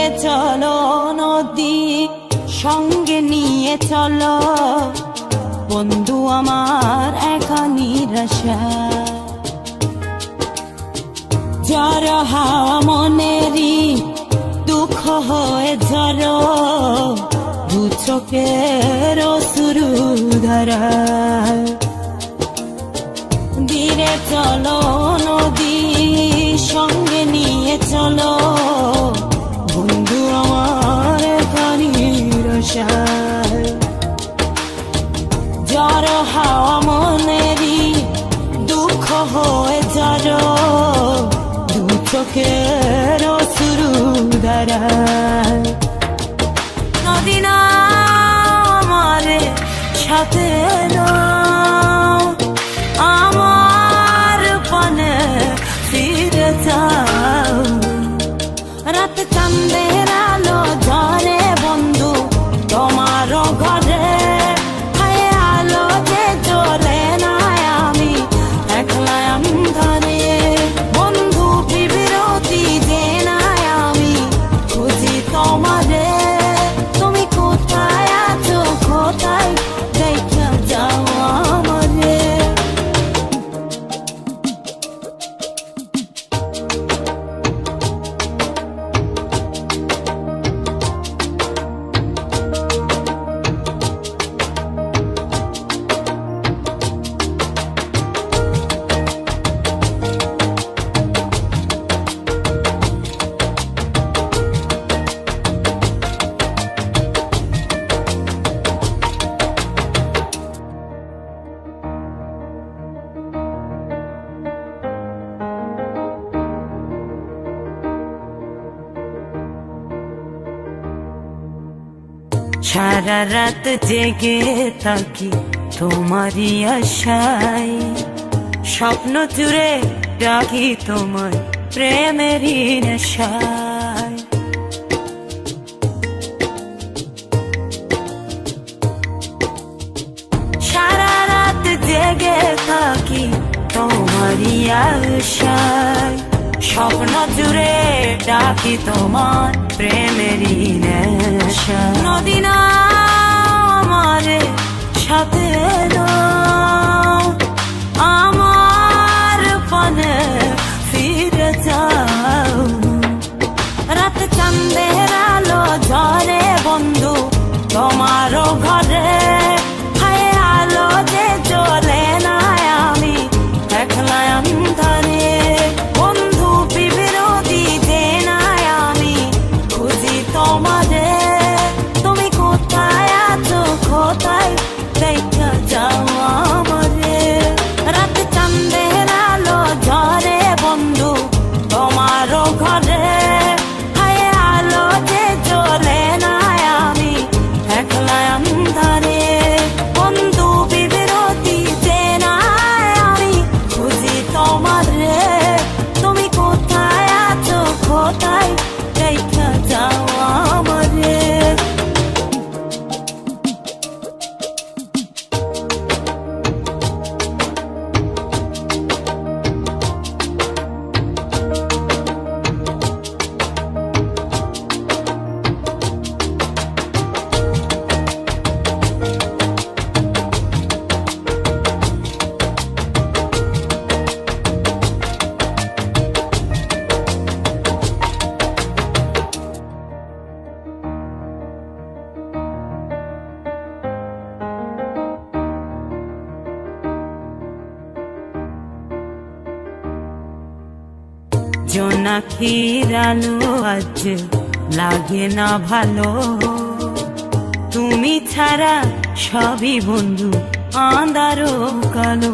দূরে চলো নদী সঙ্গে নিয়ে চলো বন্ধু আমার একা নিরাশা ঝড় হাওয়া মনেরই দুঃখ হয়ে ঝড় দু চোখের অশ্রু ধারা ধীরে চলো নদী সঙ্গে নিয়ে চলো বন্ধু আমার একা নিরাশা ঝড় হাওয়া মনেরই দুঃখ হয়ে ঝড় দু চোখের অশ্রু ধারা নদী না আমার সাথে নাও আমার পানে ফিরে যাও রাত চাঁদের আলো ঝরে বন্ধু তোমার ঘরে হায় আলো যে জ্বলে না আমি একলা ধরে বন্ধু বিরতি যে না আমি খুঁজি তোমারে তুমি কোথায় আছো কোথায় দেখা যাও আমারে সারা রাত জেগে থাকি তোমারই আশায় স্বপ্ন জুড়ে ডাকি তোমার প্রেমেরই নেশায় সারা রাত জেগে থাকি তোমারই আশায় স্বপ্ন জুড়ে ডাকি তোমার প্রেমেরই নেশা নদী না আমার সাথে নাও আমার পানে ফিরে যাও রাত চাঁদের আলো ঝরে বন্ধু তোমার ঘরে হায় আলো যে জ্বলে না আমি একলা ধরে বন্ধু বিরতি যে না আমি খুঁজি তোমারে তুমি কোথায় আছো কোথায় দেখা যাও আমারে রাত চাঁদের আলো ঝরে বন্ধু তোমার ঘরে হায় আলো যে জ্বলে না আমি একলা ধরে বন্ধু বিরতি যে না আমি খুঁজি তোমারে তুমি কোথায় আছো কোথায় দেখা যাও আমারে জোনাকির আলো আজ লাগে না ভালো তুমি ছাড়া সবই বন্ধু আঁধারো কালো